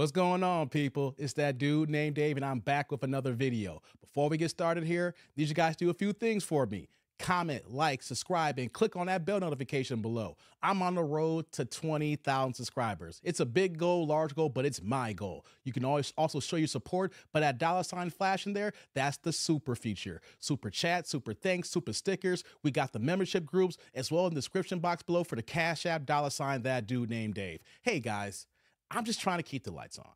What's going on, people? It's that dude named Dave, and I'm back with another video. Before we get started here, need you guys to do a few things for me. Comment, like, subscribe, and click on that bell notification below. I'm on the road to 20,000 subscribers. It's a big goal, large goal, but it's my goal. You can always also show your support, but that $ flash in there, that's the super feature. Super chat, super thanks, super stickers. We got the membership groups, as well in the description box below for the Cash App, $ that dude named Dave. Hey guys, I'm just trying to keep the lights on.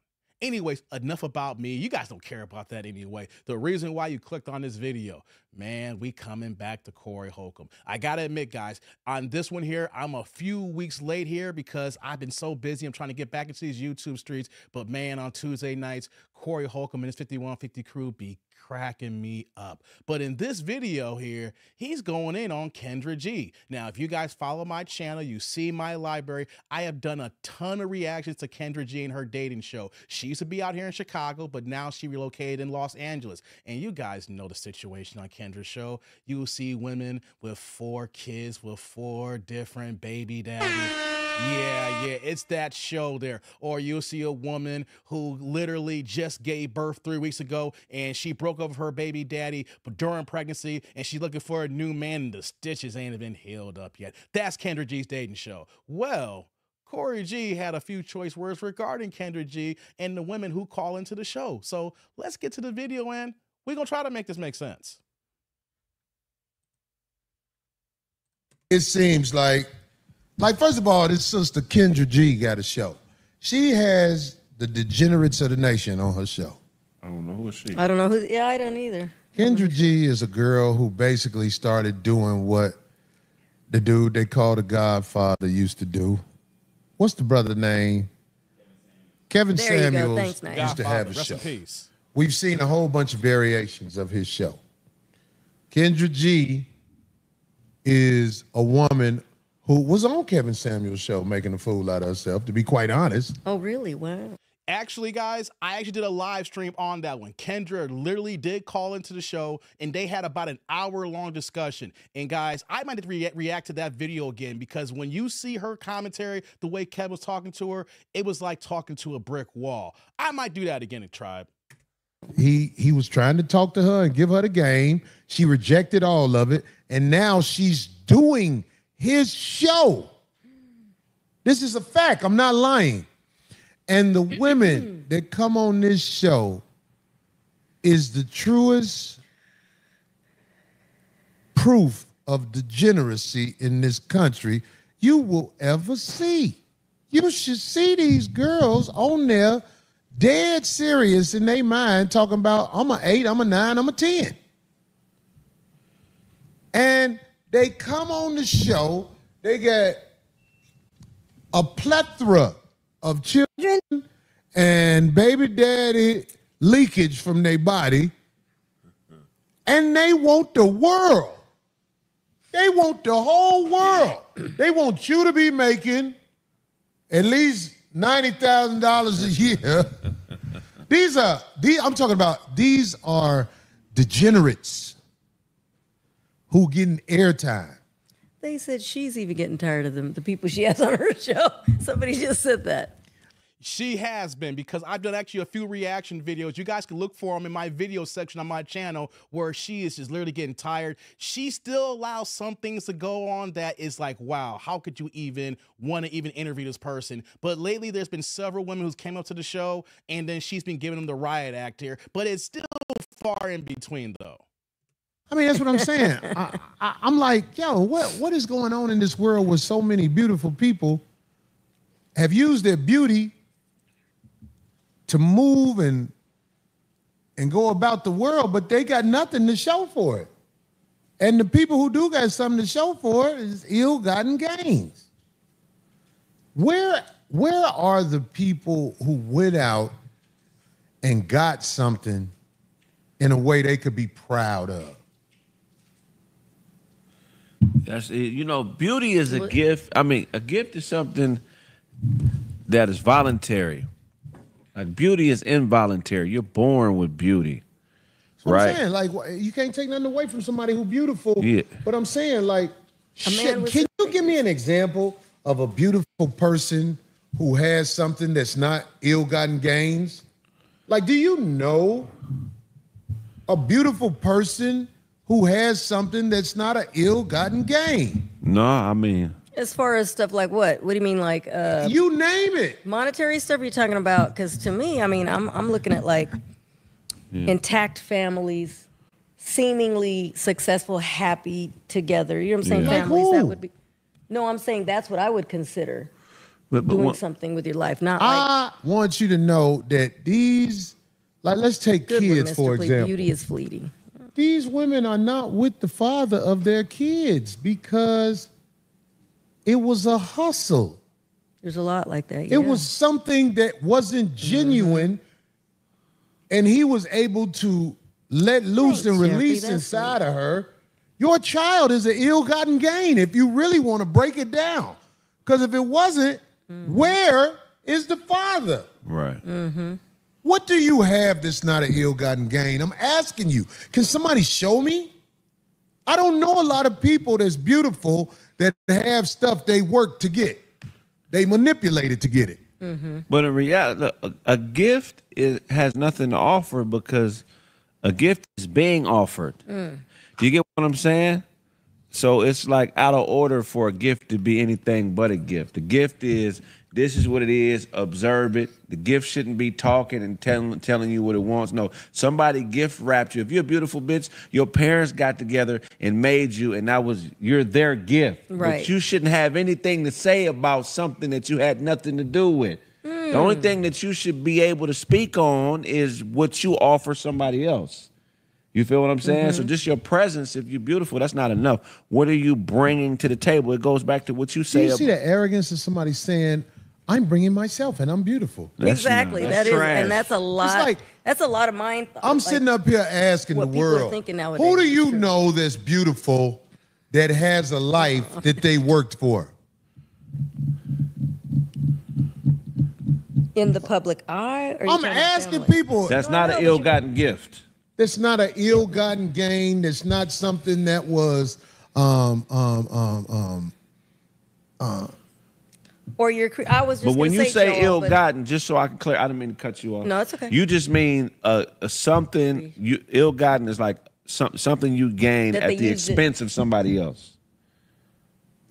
Anyways, enough about me. You guys don't care about that anyway. The reason why you clicked on this video, man, we coming back to Corey Holcomb. I gotta admit, guys, on this one here, I'm a few weeks late here because I've been so busy. I'm trying to get back into these YouTube streets. But man, on Tuesday nights, Corey Holcomb and his 5150 crew be cracking me up. But in this video here, he's going in on Kendra G. Now, if you guys follow my channel, you see my library, I have done a ton of reactions to Kendra G and her dating show. She used to be out here in Chicago, but now she relocated in Los Angeles. And you guys know the situation on Kendra's show. You will see women with 4 kids with 4 different baby daddies. Yeah, it's that show there. Or you'll see a woman who literally just gave birth 3 weeks ago and she broke up with her baby daddy during pregnancy and she's looking for a new man and the stitches ain't even healed up yet. That's Kendra G's dating show. Well, Corey G had a few choice words regarding Kendra G and the women who call into the show. So let's get to the video and we're going to try to make this make sense. It seems like first of all, this sister Kendra G got a show. She has the degenerates of the nation on her show. I don't know who is she. I don't know who. Yeah, I don't either. Kendra G is a girl who basically started doing what the dude they call the Godfather used to do. What's the brother name? Kevin Samuels Thanks, nice. used to have a Rest show. in peace. We've seen a whole bunch of variations of his show. Kendra G is a woman who was on Kevin Samuels' show making a fool out of herself, to be quite honest. Oh, really? Wow. Actually, guys, I actually did a live stream on that one. Kendra literally did call into the show, and they had about an hour-long discussion. And guys, I might react to that video again because when you see her commentary, the way Kev was talking to her, it was like talking to a brick wall. I might do that again, Tribe. He was trying to talk to her and give her the game. She rejected all of it, and now she's doing his show. This is a fact. I'm not lying. And the women that come on this show is the truest proof of degeneracy in this country you will ever see. You should see these girls on there dead serious in their mind talking about, I'm an 8, I'm a 9, I'm a 10. And they come on the show, they get a plethora of children and baby daddy leakage from their body, and they want the world. They want the whole world. They want you to be making at least $90,000 a year. I'm talking about, these are degenerates who getting airtime. They said she's even getting tired of them, the people she has on her show. Somebody just said that. She has been, because I've done actually a few reaction videos. You guys can look for them in my video section on my channel where she is just literally getting tired. She still allows some things to go on that is like, wow, how could you even want to even interview this person? But lately there's been several women who's came up to the show and then she's been giving them the riot act here. But it's still far in between though. I mean, that's what I'm saying. I'm like, yo, what is going on in this world where so many beautiful people have used their beauty to move and go about the world, but they got nothing to show for it. And the people who do got something to show for it is ill-gotten gains. Where are the people who went out and got something in a way they could be proud of? That's it. You know, beauty is a gift. I mean, a gift is something that is voluntary. Like beauty is involuntary. You're born with beauty. Right. I'm saying, like, you can't take nothing away from somebody who's beautiful. Yeah. But I'm saying, like, A man was can you give me an example of a beautiful person who has something that's not ill-gotten gains? Like, do you know a beautiful person who has something that's not an ill-gotten gain? No, I mean, As far as stuff like what? What do you mean, like you name it. monetary stuff you're talking about? Because to me, I mean, I'm looking at like intact families, seemingly successful, happy together. You know what I'm saying? Yeah. Families Like that who? would be. No, I'm saying that's what I would consider but doing what, something with your life, not like I want you to know that these, like, let's take good one, kids, Mr. for Please. example. Beauty is fleeting. These women are not with the father of their kids because it was a hustle. There's a lot like that. It was something that wasn't genuine, and he was able to let loose Thanks, and Jeffrey. release That's inside of her. Your child is an ill-gotten gain if you really want to break it down. Because if it wasn't, where is the father? right. What do you have that's not an ill-gotten gain? I'm asking you. Can somebody show me? I don't know a lot of people that's beautiful that have stuff they work to get. They manipulated to get it. But in reality, a gift has nothing to offer because a gift is being offered. Do you get what I'm saying? So it's like out of order for a gift to be anything but a gift. The gift is, this is what it is, observe it. The gift shouldn't be talking and telling you what it wants. No, somebody gift wrapped you. If you're a beautiful bitch, your parents got together and made you, and you're their gift. Right. But you shouldn't have anything to say about something that you had nothing to do with. The only thing that you should be able to speak on is what you offer somebody else. You feel what I'm saying? So just your presence, if you're beautiful, that's not enough. What are you bringing to the table? It goes back to what you Do say. you see the arrogance of somebody saying, I'm bringing myself and I'm beautiful? Exactly. That's That is, trash. and that's a lot. like- That's a lot of mind. I'm sitting up here asking the what people are world, thinking who nowadays do is you true. know that's beautiful that has a life that they worked for? in the public eye. Or are you I'm talking about asking family? people. That's No, not no, an but you- ill-gotten gift. That's not an ill-gotten gain. That's not something that was Or you're. I was just. But when gonna you say Joel, but- ill-gotten, just so I can clear, I didn't mean to cut you off. No, it's okay. You just mean something. Ill-gotten is like something you gain That at they the used it- expense of somebody else.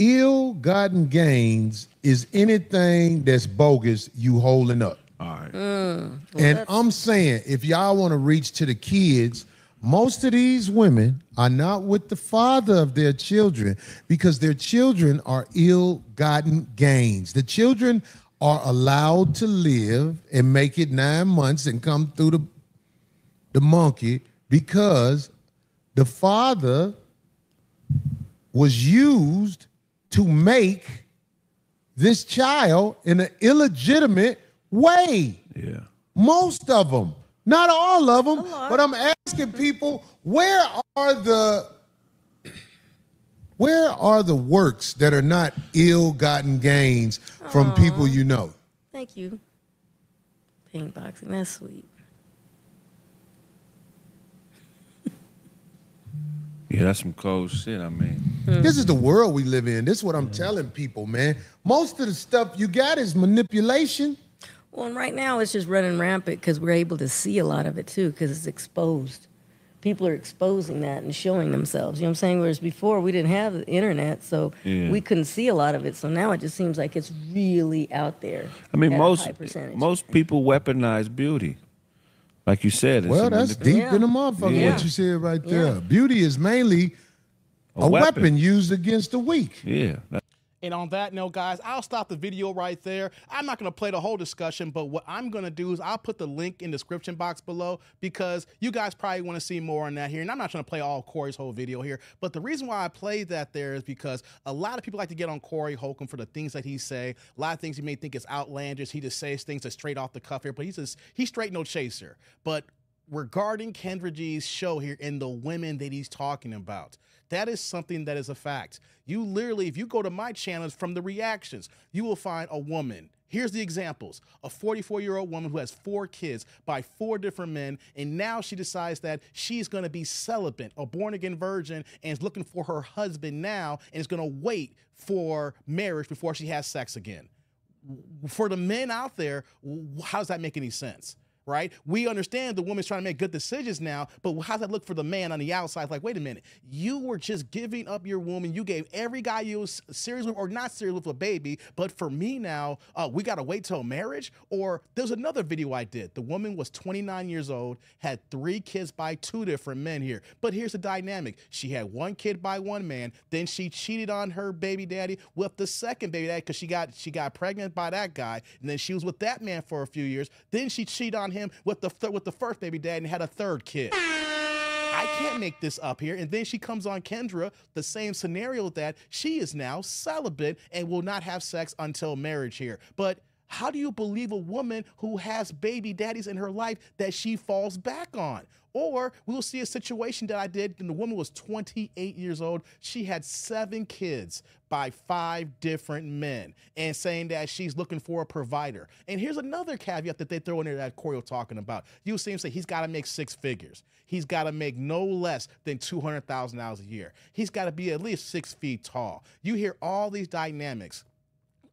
ill-gotten gains is anything that's bogus you holding up. All right. And that's- I'm saying, if y'all want to reach to the kids, most of these women are not with the father of their children because their children are ill-gotten gains. The children are allowed to live and make it 9 months and come through the monkey because the father was used to make this child in an illegitimate way. Yeah. Most of them, not all of them, lot. but I'm asking people, where are the works that are not ill-gotten gains from people you know? Thank you. Pink boxing. That's sweet. Yeah, that's some cold shit. I mean, This is the world we live in. This is what I'm telling people, man. Most of the stuff you got is manipulation. Well, and right now it's just running rampant because we're able to see a lot of it too because it's exposed. People are exposing that and showing themselves. You know what I'm saying? Whereas before we didn't have the internet, so Yeah. we couldn't see a lot of it. So now it just seems like it's really out there. I mean, at a high percentage. most people weaponize beauty, like you said. It's Well, a that's manip- deep Yeah. in the motherfucker, Yeah. what you said right there. Yeah. Beauty is mainly a weapon used against the weak. Yeah. And on that note, guys, I'll stop the video right there. I'm not going to play the whole discussion, but what I'm going to do is I'll put the link in the description box below because you guys probably want to see more on that here. And I'm not trying to play all Corey's whole video here, but the reason why I played that there is because a lot of people like to get on Corey Holcomb for the things that he say. A lot of things you may think is outlandish. He just says things that's straight off the cuff here, but he's straight no chaser. But regarding Kendra G's show here and the women that he's talking about, that is something that is a fact. You literally, if you go to my channels from the reactions, you will find a woman. Here's the examples. A 44-year-old woman who has 4 kids by 4 different men, and now she decides that she's going to be celibate, a born-again virgin, and is looking for her husband now, and is going to wait for marriage before she has sex again. For the men out there, how does that make any sense? Right? We understand the woman's trying to make good decisions now, but how does that look for the man on the outside? Like, wait a minute, you were just giving up your woman. You gave every guy you was serious with or not serious with a baby, but for me now, we got to wait till marriage? Or there's another video I did. The woman was 29 years old, had 3 kids by 2 different men here. But here's the dynamic. She had 1 kid by 1 man, then she cheated on her baby daddy with the second baby daddy because she got pregnant by that guy, and then she was with that man for a few years. Then she cheated on him with the first baby dad and had a 3rd kid. I can't make this up here. And then she comes on Kendra, the same scenario that she is now celibate and will not have sex until marriage here. But how do you believe a woman who has baby daddies in her life that she falls back on? Or we'll see a situation that I did, and the woman was 28 years old. She had 7 kids by 5 different men, and saying that she's looking for a provider. And here's another caveat that they throw in there that Corey was talking about. You'll see him say he's got to make 6 figures. He's got to make no less than $200,000 a year. He's got to be at least 6 feet tall. You hear all these dynamics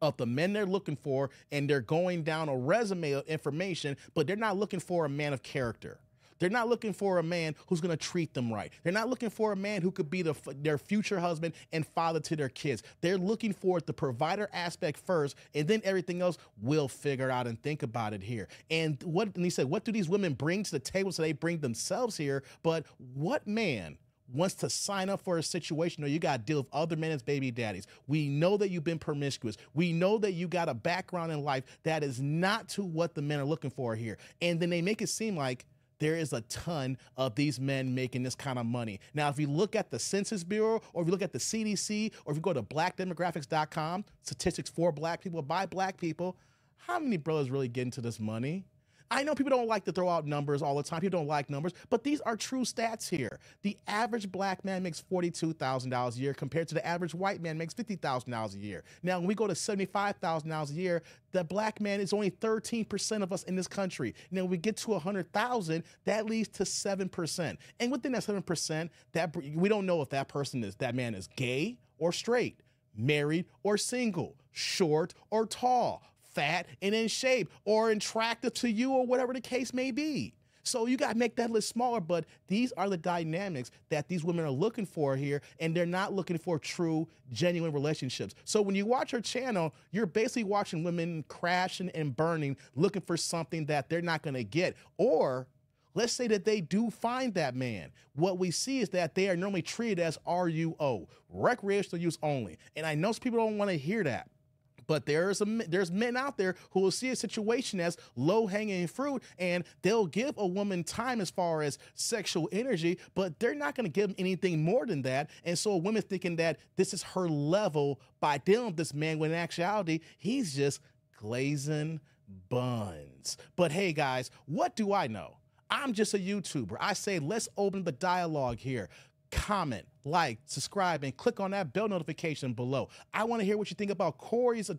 of the men they're looking for, and they're going down a resume of information, but they're not looking for a man of character. They're not looking for a man who's going to treat them right. They're not looking for a man who could be their future husband and father to their kids. They're looking for the provider aspect first, and then everything else we'll figure out and think about it here. And he said, what do these women bring to the table? So they bring themselves here, but what man wants to sign up for a situation where you got to deal with other men as baby daddies? We know that you've been promiscuous. We know that you got a background in life that is not to what the men are looking for here. And then they make it seem like there is a ton of these men making this kind of money. Now, if you look at the Census Bureau, or if you look at the CDC, or if you go to blackdemographics.com, statistics for black people by black people, how many brothers really get into this money? I know people don't like to throw out numbers all the time. People don't like numbers, but these are true stats here. The average black man makes $42,000 a year compared to the average white man makes $50,000 a year. Now, when we go to $75,000 a year, the black man is only 13% of us in this country. Now, when we get to 100,000, that leads to 7%. And within that 7%, we don't know if that man is gay or straight, married or single, short or tall, fat and in shape, or attractive to you, or whatever the case may be. So you got to make that list smaller, but these are the dynamics that these women are looking for here, and they're not looking for true, genuine relationships. So when you watch her channel, you're basically watching women crashing and burning, looking for something that they're not going to get. Or let's say that they do find that man. What we see is that they are normally treated as RUO, recreational use only. And I know some people don't want to hear that. But there's men out there who will see a situation as low-hanging fruit, and they'll give a woman time as far as sexual energy, but they're not going to give them anything more than that. And so a woman's thinking that this is her level by dealing with this man, when in actuality, he's just glazing buns. But hey, guys, what do I know? I'm just a YouTuber. I say let's open the dialogue here. Comment, like, subscribe, and click on that bell notification below. I want to hear what you think about Corey's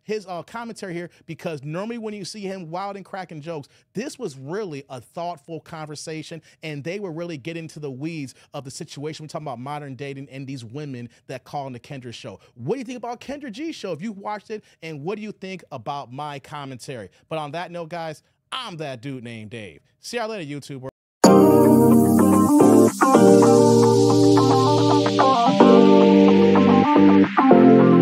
his commentary here, because normally when you see him wild and cracking jokes, this was really a thoughtful conversation, and they were really getting into the weeds of the situation. We're talking about modern dating and these women that call in the Kendra show. What do you think about Kendra G's show if you watched it, and what do you think about my commentary? But on that note, guys, I'm that dude named Dave. See y'all later, YouTuber. Oh,